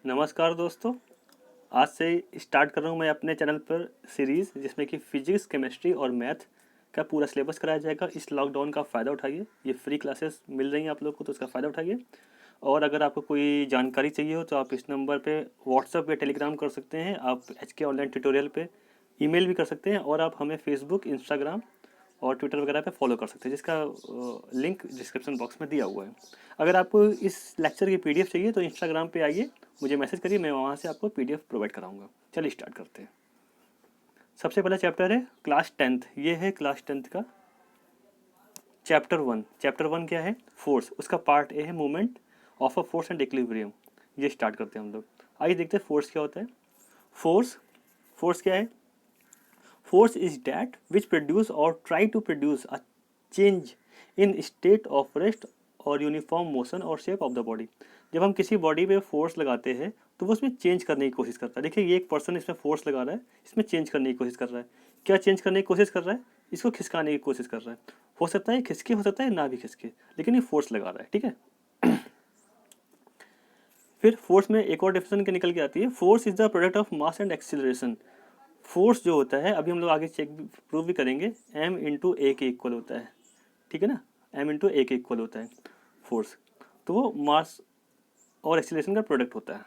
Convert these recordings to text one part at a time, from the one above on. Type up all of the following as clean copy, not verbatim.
नमस्कार दोस्तों। आज से स्टार्ट कर रहा हूँ मैं अपने चैनल पर सीरीज़ जिसमें कि फिजिक्स, केमिस्ट्री और मैथ का पूरा सिलेबस कराया जाएगा। इस लॉकडाउन का फ़ायदा उठाइए, ये फ्री क्लासेस मिल रही हैं आप लोग को, तो उसका फ़ायदा उठाइए। और अगर आपको कोई जानकारी चाहिए हो तो आप इस नंबर पे व्हाट्सएप या टेलीग्राम कर सकते हैं। आप HK ऑनलाइन ट्यूटोरियल पे ईमेल भी कर सकते हैं, और आप हमें फेसबुक, इंस्टाग्राम और ट्विटर वगैरह पे फॉलो कर सकते हैं, जिसका लिंक डिस्क्रिप्शन बॉक्स में दिया हुआ है। अगर आपको इस लेक्चर की PDF चाहिए तो इंस्टाग्राम पे आइए, मुझे मैसेज करिए, मैं वहाँ से आपको PDF प्रोवाइड कराऊंगा। चलिए स्टार्ट करते हैं। सबसे पहला चैप्टर है क्लास 10th। ये है क्लास 10th का चैप्टर 1। चैप्टर 1 क्या है? फोर्स। उसका पार्ट ए है movement of a force and equilibrium. ये स्टार्ट करते हैं हम लोग। आइए देखते हैं फोर्स क्या होता है। फोर्स फोर्स क्या है? Force is that which produce or try to produce a change in state of rest और यूनिफॉर्म मोशन और शेप ऑफ द बॉडी। जब हम किसी बॉडी पे फोर्स लगाते हैं तो वो उसमें चेंज करने की कोशिश करता है। देखिए, ये एक पर्सन इसमें फोर्स लगा रहा है, इसमें चेंज करने की कोशिश कर रहा है। क्या चेंज करने की कोशिश कर रहा है? इसको खिसकाने की कोशिश कर रहा है। हो सकता है खिसके, हो सकता है ना भी खिसके, लेकिन ये फोर्स लगा रहा है। ठीक है। फिर फोर्स में एक और डेफिनेशन क्या निकल के आती है? Force is the product of mass and acceleration. Force जो होता है, अभी हम लोग आगे चेक प्रूव भी करेंगे, m इंटू ए के इक्वल होता है। ठीक है ना, m इंटू ए के इक्वल होता है फोर्स। तो वो मास और एक्सीलरेशन का प्रोडक्ट होता है।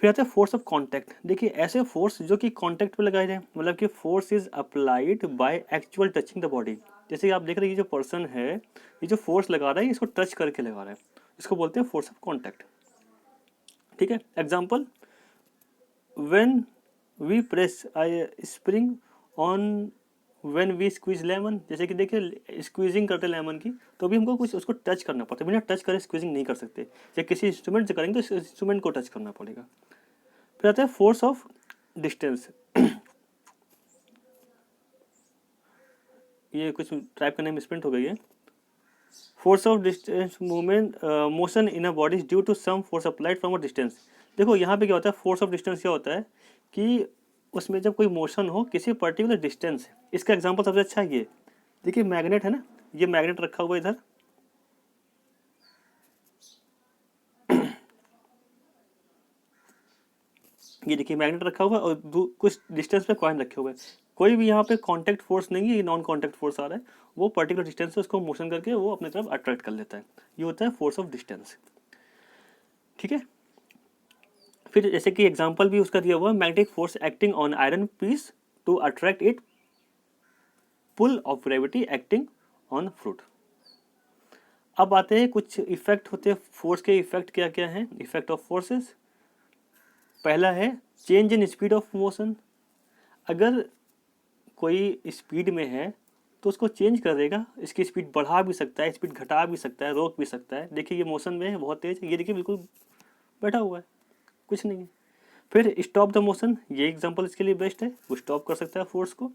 फिर आता है फोर्स ऑफ कांटेक्ट। देखिए, ऐसे फोर्स जो कि कांटेक्ट पे लगाए जाए, मतलब कि force is applied by actual touching the body. जैसे कि आप देख रहे हैं, ये जो पर्सन है, ये जो फोर्स लगा रहा है, इसको टच करके लगा रहा है, इसको बोलते हैं फोर्स ऑफ कॉन्टैक्ट। ठीक है। Example, when we press spring on when we squeeze lemon. जैसे कि देखिए, स्क्वीजिंग करते लेमन की, तो भी हमको कुछ उसको टच करना पड़ता है। बिना टच करे स्क्वीजिंग नहीं कर सकते। जब किसी इंस्ट्रूमेंट से करेंगे तो इंस्ट्रूमेंट को टच करना पड़ेगा। फिर आता है फोर्स ऑफ डिस्टेंस। ये कुछ टाइप करने में स्पेंट हो गई है। Force of distance movement motion in a body due to some force applied from a distance. देखो, यहाँ पे क्या होता है, फोर्स ऑफ डिस्टेंस क्या होता है कि उसमें जब कोई मोशन हो किसी पर्टिकुलर डिस्टेंस। इसका एग्जांपल सबसे अच्छा ये, देखिए मैग्नेट है ना, ये मैग्नेट रखा हुआ है इधर, ये देखिए मैग्नेट रखा हुआ है, और कुछ डिस्टेंस पे कॉइन रखे हुए हैं। कोई भी यहाँ पे कांटेक्ट फोर्स नहीं है, ये नॉन कांटेक्ट फोर्स आ रहा है। वो पर्टिकुलर डिस्टेंस से उसको मोशन करके वो अपने तरफ अट्रैक्ट कर लेता है। ये होता है फोर्स ऑफ डिस्टेंस। ठीक है। फिर जैसे कि एग्जांपल भी उसका दिया हुआ है, magnetic force acting on iron piece to attract it, pull of gravity acting on fruit. अब आते हैं कुछ इफेक्ट होते हैं फोर्स के। इफेक्ट क्या क्या हैं? इफेक्ट ऑफ फोर्सेस, पहला है change in speed of motion. अगर कोई स्पीड में है तो उसको चेंज कर देगा। इसकी स्पीड बढ़ा भी सकता है, स्पीड घटा भी सकता है, रोक भी सकता है। देखिए, ये मोशन में है, बहुत तेज है, ये देखिए बिल्कुल बैठा हुआ है, कुछ नहीं है। फिर स्टॉप द मोशन, ये एग्जांपल इसके लिए बेस्ट है, वो स्टॉप कर सकता है फोर्स को।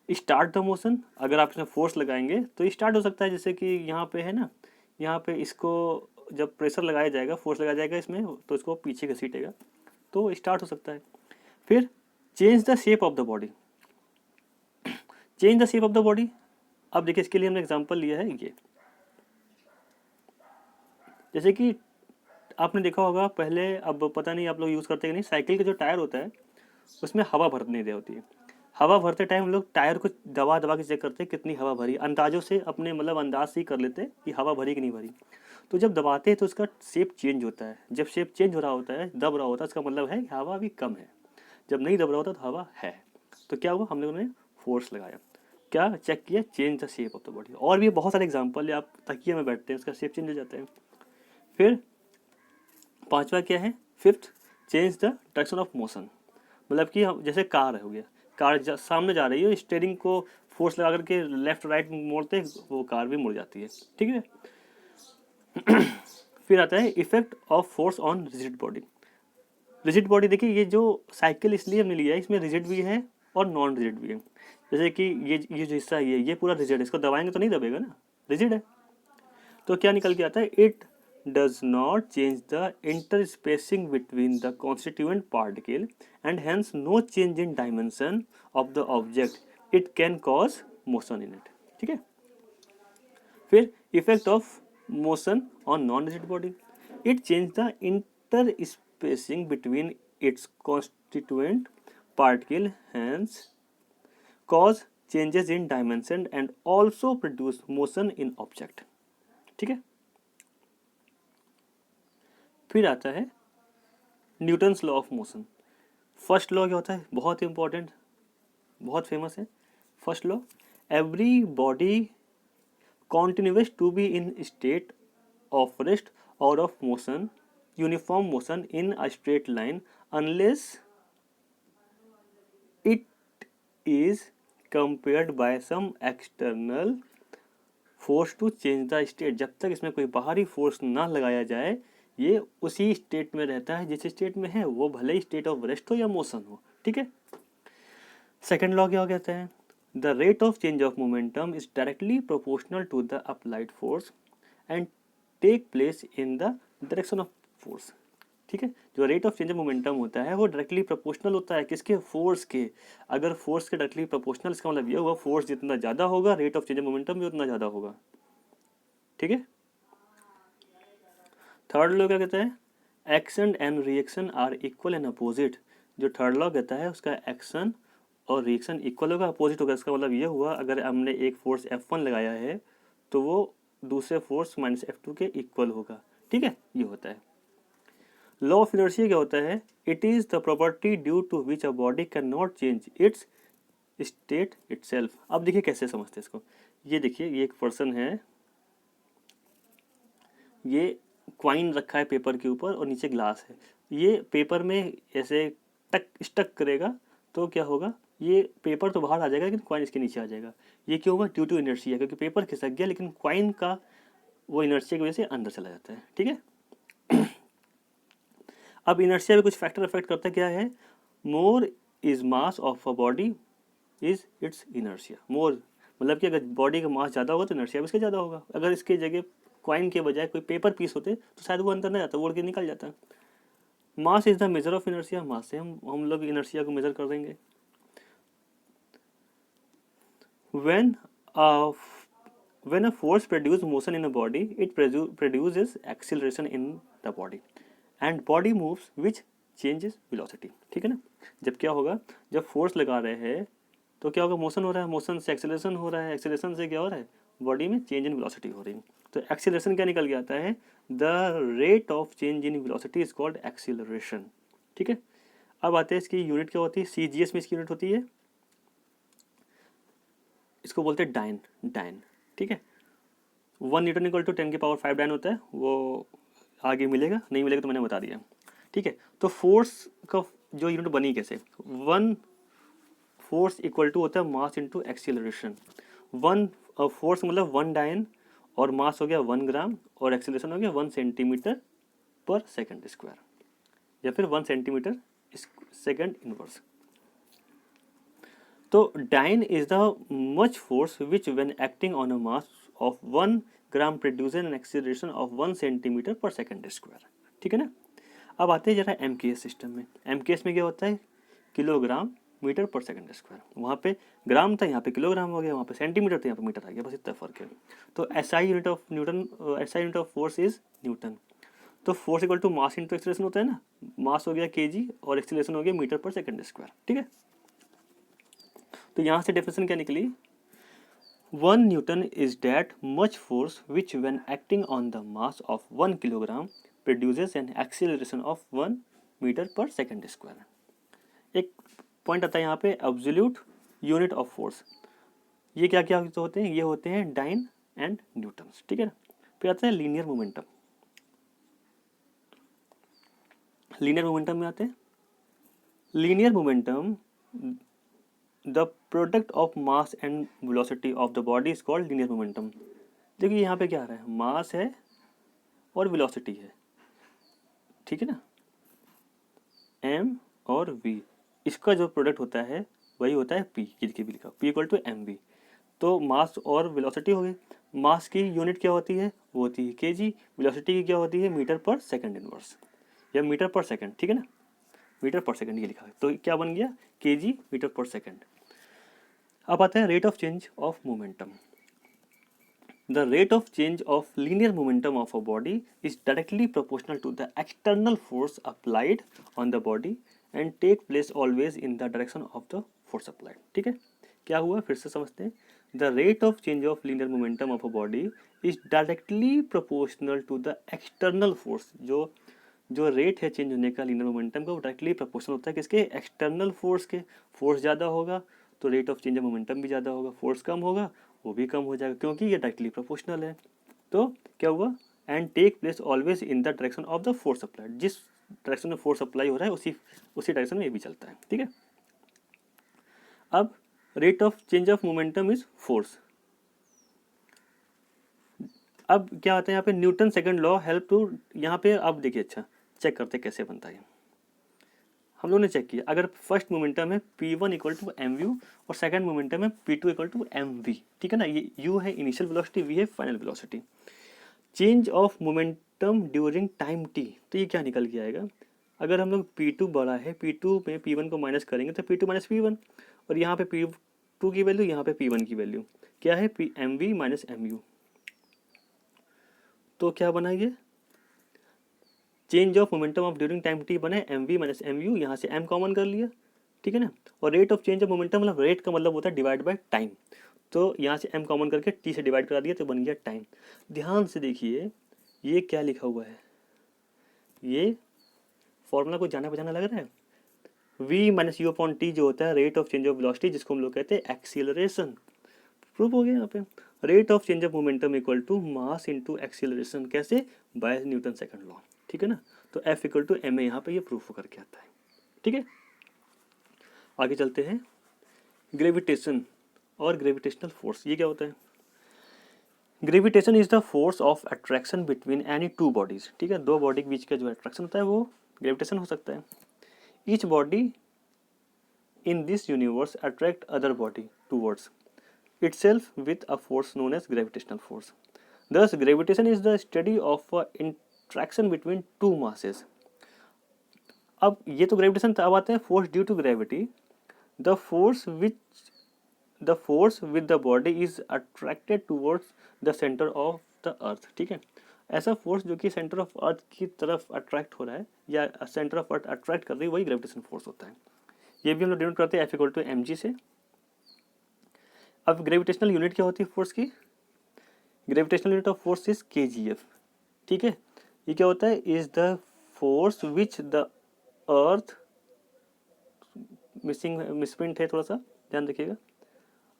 स्टार्ट द मोशन, अगर आप इसमें फोर्स लगाएंगे तो स्टार्ट हो सकता है। जैसे कि यहाँ पे है ना, यहाँ पे इसको जब प्रेशर लगाया जाएगा, फोर्स लगाया जाएगा इसमें, तो इसको पीछे घसीटेगा, तो स्टार्ट हो सकता है। फिर change the shape of the body. Change the shape of the body, अब देखिए इसके लिए हमने एग्जांपल लिया है ये। जैसे कि आपने देखा होगा पहले, अब पता नहीं आप लोग यूज़ करते हैं कि नहीं, साइकिल का जो टायर होता है उसमें हवा भरने दे होती है। हवा भरते टाइम हम लोग टायर को दबा दबा के चेक करते हैं कितनी हवा भरी, अंदाजों से अपने मतलब अंदाज से ही कर लेते हैं कि हवा भरी कि नहीं भरी। तो जब दबाते हैं तो उसका शेप चेंज होता है। जब शेप चेंज हो रहा होता है, दब रहा होता है, इसका मतलब है कि हवा अभी कम है। जब नहीं दब रहा होता तो हवा है। तो क्या हुआ, हम लोगों ने फोर्स लगाया, क्या चेक किया, change the shape of the body. और भी बहुत सारे एग्जाम्पल है, आप तकिए में बैठते हैं उसका शेप चेंज हो जाता है। फिर पांचवा क्या है, fifth, change the direction of motion. मतलब कि हम जैसे कार हो गया, कार सामने जा रही है, स्टेयरिंग को फोर्स लगा करके लेफ्ट राइट मोड़ते वो कार भी मुड़ जाती है। ठीक है। फिर आता है effect of force on rigid body. Rigid body, देखिए ये जो साइकिल इसलिए हमने लिया है, इसमें रिजिड भी है और नॉन रिजिड भी है। जैसे कि ये जो हिस्सा है, ये पूरा रिजिड है, इसको दबाएंगे तो नहीं दबेगा ना, रिजिड है। तो क्या निकल के आता है, it does not change the interspacing between the constituent particle and hence no change in dimension of the object. It can cause motion in it. ठीक है। फिर effect of motion on non-rigid body, it change the spacing between its constituent particle, hence cause changes in dimension and also produce motion in object. ठीक है, फिर आता है Newton's law of motion. First law क्या होता है, बहुत important, बहुत फेमस है। First law, every body continuous to be in state of rest or of motion, uniform motion in a straight line unless it is compared by some external force to change the state। जब तक इसमें कोई बाहरी force ना लगाया जाए ये उसी स्टेट में रहता है जिस स्टेट में है, वो भले ही स्टेट ऑफ रेस्ट हो या मोशन हो। ठीक है, सेकेंड लॉ क्या कहता है, the rate of change of momentum is directly proportional to the applied force and take place in the direction of force. ठीक है, जो rate of change of momentum होता है वो डायरेक्टली प्रोपोर्शनल होता है किसके, फोर्स के। अगर फोर्स के डायरेक्टली प्रोपोर्शनल, इसका मतलब ये हुआ फोर्स जितना ज़्यादा होगा rate of change of momentum भी उतना ज़्यादा होगा। ठीक है, थर्ड लॉ क्या कहता है, action and reaction are equal and opposite. जो थर्ड लॉ कहता है उसका एक्शन और रिएक्शन इक्वल होगा, अपोजिट होगा। इसका मतलब ये हुआ अगर हमने एक फोर्स F1 लगाया है तो वो दूसरे फोर्स -F2 के इक्वल होगा। ठीक है, ये होता है। लॉ ऑफ इनर्शिया क्या होता है, it is the property due to which a body can not change its state itself. अब देखिए कैसे समझते हैं इसको। ये देखिए, ये एक पर्सन है, ये क्वाइन रखा है पेपर के ऊपर और नीचे ग्लास है। ये पेपर में ऐसे टक स्टक करेगा तो क्या होगा, ये पेपर तो बाहर आ जाएगा लेकिन क्वाइन इसके नीचे आ जाएगा। ये क्यों होगा, ड्यू टू इनर्शिया, क्योंकि पेपर खिसक गया लेकिन क्वाइन का वो इनर्शिया की वजह से अंदर चला जाता है। ठीक है, अब इनर्शिया में कुछ फैक्टर अफेक्ट करता है, क्या है, more is mass of a body is its inertia. More मतलब कि अगर बॉडी का मास ज़्यादा होगा तो इनर्शिया भी इसके ज़्यादा होगा। अगर इसके जगह क्वाइन के बजाय कोई पेपर पीस होते तो शायद वो अंदर नहीं जाता, वो उड़ के निकल जाता। Mass is the measure of inertia, mass से हम लोग इनर्शिया को मेजर कर देंगे। when a force produces motion in a body, it produces acceleration in the body and body moves which changes velocity। ठीक है ना, जब क्या होगा, जब फोर्स लगा रहे हैं तो क्या होगा, मोशन हो रहा है, मोशन से एक्सेलरेशन हो रहा है, एक्सेलरेशन से क्या हो रहा है, बॉडी में चेंज इन वेलोसिटी हो रही है। तो एक्सेलरेशन क्या निकल के आता है, the rate of change in velocity is called acceleration. ठीक है, अब आते हैं इसकी यूनिट क्या होती है, CGS में इसकी यूनिट होती है, इसको बोलते हैं डाइन। डाइन, ठीक है, 1 न्यूटन इक्वल टू 10⁵ डाइन होता है, वो आगे मिलेगा, नहीं मिलेगा तो मैंने बता दिया। ठीक है, तो फोर्स का जो यूनिट बनी कैसे, 1 फोर्स इक्वल टू होता है मास इंटू एक्सीलरेशन। 1 फोर्स मतलब 1 डाइन और मास हो गया 1 ग्राम और एक्सीलरेशन हो गया 1 सेंटीमीटर पर सेकंड स्क्वायर या फिर 1 सेंटीमीटर सेकंड इनवर्स। तो dyne is the much force which when acting on a mass of 1 gram produce an acceleration of 1 centimetre per second square. ठीक है ना, अब आते हैं जरा MKS सिस्टम में। MKS में क्या होता है, kilogram metre per second square. वहाँ पे ग्राम था, यहाँ पे किलोग्राम हो गया, वहाँ पे सेंटीमीटर था, यहाँ पे मीटर आ गया, बस इतना फर्क है। तो SI unit of Newton, SI unit of force is Newton. तो force equal to mass into acceleration होता है ना, मास हो गया kg और एक्सीलरेशन हो गया मीटर पर सेकंड स्क्वायर। ठीक है, तो यहाँ से डेफिनेशन क्या निकली, 1 newton is that much force which when acting on the mass of 1 kilogram produces an acceleration of 1 metre per second square. एक पॉइंट आता है यहाँ पे, एब्सोल्यूट यूनिट ऑफ फोर्स। ये क्या क्या होते हैं, ये होते हैं डाइन एंड न्यूटन्स। ठीक है ना, फिर आता है लीनियर मोमेंटम। लीनियर मोमेंटम में आते हैं, linear momentum the product of mass and velocity of the body is called linear momentum. देखिए यहाँ पे क्या आ रहा है, मास है और वेलोसिटी है। ठीक है ना, m और v, इसका जो प्रोडक्ट होता है वही होता है p, की भी लिखा, p इक्वल टू mv। तो मास और वेलोसिटी हो गई। मास की यूनिट क्या होती है, वो होती है kg, वेलोसिटी की क्या होती है, मीटर पर सेकंड इनवर्स या मीटर पर सेकंड। ठीक है ना, मीटर पर सेकंड ये लिखा है, तो क्या बन गया, kg मीटर पर सेकंड। अब आता है rate of change of momentum. The rate of change of linear momentum of a body is directly proportional to the external force applied on the body and take place always in the direction of the force applied. ठीक है, क्या हुआ फिर से समझते हैं. The rate of change of linear momentum of a body is directly proportional to the external force. जो rate है चेंज होने का लीनियर मोमेंटम का वो डायरेक्टली प्रोपोर्शनल होता है किसके, एक्सटर्नल फोर्स के. फोर्स ज़्यादा होगा तो rate of change of momentum भी ज़्यादा होगा, फोर्स कम होगा वो भी कम हो जाएगा क्योंकि ये डायरेक्टली प्रोपोर्शनल है. तो क्या हुआ, and take place always in the direction of the force applied. जिस डायरेक्शन में फोर्स अप्लाई हो रहा है उसी डायरेक्शन में ये भी चलता है. ठीक है, अब rate of change of momentum is force. अब क्या आता है यहाँ पे, Newton second law help to. यहाँ पे अब देखिए, अच्छा चेक करते कैसे बनता है. हम लोगों ने चेक किया, अगर फर्स्ट मोमेंटम है p1 equal to M U और सेकंड मोमेंटम है p2 equal to M we. ठीक है ना, ये u है इनिशियल वेलोसिटी, v है final velocity. Change of momentum during time t, तो ये क्या निकल के आएगा, अगर हम लोग p2 बड़ा है, p2 में p1 को माइनस करेंगे तो p2 माइनस p1, और यहाँ पे p2 की वैल्यू, यहाँ पे p1 की वैल्यू क्या है, M V minus M U. तो क्या बना ये, change of momentum of during time T बने M V minus M U, यहाँ से एम कॉमन कर लिया. ठीक है ना, और rate of change of momentum, मतलब रेट का मतलब होता है डिवाइड बाय टाइम, तो यहाँ से एम कॉमन करके टी से डिवाइड करा दिया तो बन गया टाइम. ध्यान से देखिए ये क्या लिखा हुआ है, ये फॉर्मूला को जाना पहचाना लग रहा है. v minus you upon T जो होता है rate of change of velocity, जिसको हम लोग कहते हैं एक्सीलरेशन. प्रूफ हो गया यहाँ पे, rate of change of momentum equal to mass into acceleration. कैसे, बाय न्यूटन सेकंड लॉ. ठीक है ना, तो F equal to M A यहाँ पे ये प्रूफ करके आता है. ठीक है, आगे चलते हैं. ग्रेविटेशन और ग्रेविटेशनल फोर्स, ये क्या होता है. Gravitation is the force of attraction between any two bodies. ठीक है, दो बॉडी के बीच का जो अट्रैक्शन होता है वो ग्रेविटेशन हो सकता है. Each body in this universe attract other body towards itself with a force known as gravitational force. Thus, gravitation is the study of interaction between two masses. अब ये तो ग्रेविटेशन अब आता है force due to gravity. The force with the body is attracted towards the centre of the earth. ठीक है, ऐसा force जो कि सेंटर ऑफ अर्थ की तरफ अट्रैक्ट हो रहा है या सेंटर ऑफ अर्थ अट्रैक्ट कर रही है, वही ग्रेविटेशन फोर्स होता है. ये भी हम लोग डिनोट करते हैं F equal to M G से. अब ग्रेविटेशनल यूनिट क्या होती है फोर्स की, gravitational unit of force is kgf. ठीक है, ये क्या होता है, is the force which the earth, misprint है थोड़ा सा ध्यान रखिएगा,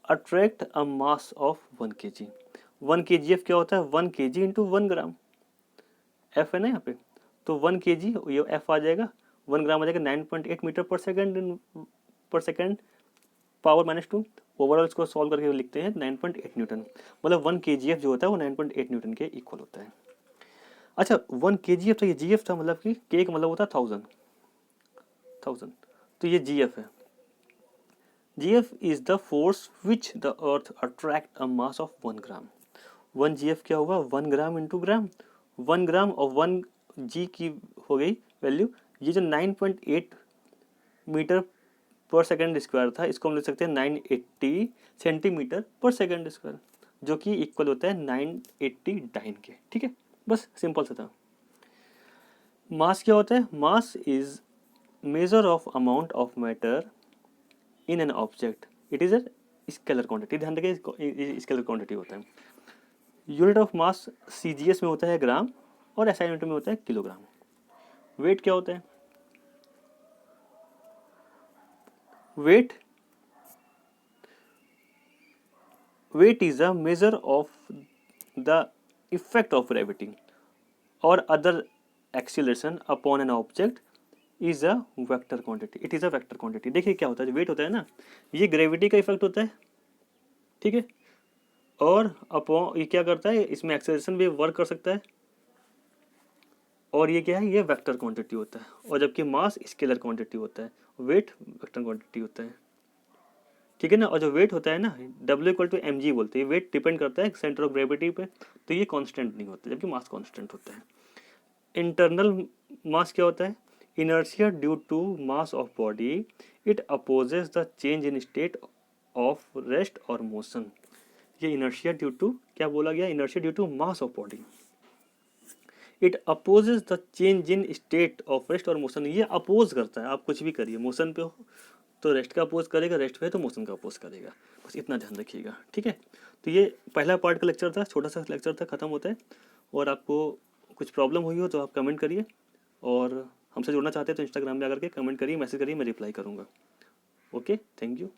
attract a mass of 1 kg. 1 kgf क्या होता है, 1 kg इंटू 1 ग्राम. F है ना यहाँ पे, तो 1 kg ये F आ जाएगा, 1 ग्राम आ जाएगा 9.8 मीटर पर सेकेंड पावर -2. ओवरऑल इसको सॉल्व करके लिखते हैं 9.8 न्यूटन. मतलब 1 kgf जो होता है वो 9.8 न्यूटन के इक्वल होता है. अच्छा 1 kgf था, ये gf था, मतलब कि k का मतलब होता है 1000, तो ये gf है. gf is the force which the earth attract a mass of 1 gram. 1 gf क्या होगा, 1 ग्राम इंटू ग्राम, 1 ग्राम और 1 g की हो गई वैल्यू. ये जो 9.8 मीटर पर सेकेंड स्क्वायर था, इसको हम लिख सकते हैं 980 सेंटीमीटर पर सेकेंड स्क्वायर, जो कि इक्वल होता है 980 डाइन के. ठीक है, बस सिंपल सा था. मास क्या होता है, mass is measure of amount of matter in an object. It is a scalar quantity. ध्यान रखिए स्केलर क्वांटिटी होता है. यूनिट ऑफ मास CGS में होता है ग्राम और SI यूनिट में होता है किलोग्राम. वेट क्या होता है, weight is a measure of the effect of gravity or other acceleration upon an object is a vector quantity. It is a vector quantity. देखिए क्या होता है, जो वेट होता है ना, ये ग्रेविटी का इफेक्ट होता है. ठीक है, और अपॉन ये क्या करता है, इसमें एक्सेलरेशन भी वर्क कर सकता है, और ये क्या है, ये वेक्टर क्वांटिटी होता है. और जबकि मास स्केलर क्वांटिटी होता है, वेट वेक्टर क्वांटिटी होता है. ठीक है ना, और जो वेट होता है ना, W equal to M G बोलते हैं. वेट डिपेंड करता है सेंटर ऑफ ग्रेविटी पे, तो ये कांस्टेंट नहीं होता, जबकि मास कांस्टेंट होता है. इंटरनल मास क्या होता है, inertia due to mass of body. It opposes the change in state of rest और मोशन. ये इनर्शिया ड्यू टू क्या बोला गया, inertia due to mass of body. It opposes the change in state of rest और motion, ये oppose करता है, आप कुछ भी करिए, मोशन पे हो तो रेस्ट का अपोज करेगा, रेस्ट पे है तो मोशन का अपोज करेगा, बस इतना ध्यान रखिएगा, ठीक है। तो ये पहला पार्ट का लेक्चर था, छोटा सा लेक्चर था, खत्म होता है। और आपको कुछ प्रॉब्लम हुई हो तो आप कमेंट करिए, और हमसे जुड़ना चाहते हैं तो इंस्टाग्राम में आकर के कमेंट करिए, मैसेज करिए, मैं रिप्लाई करूँगा। Okay, thank you.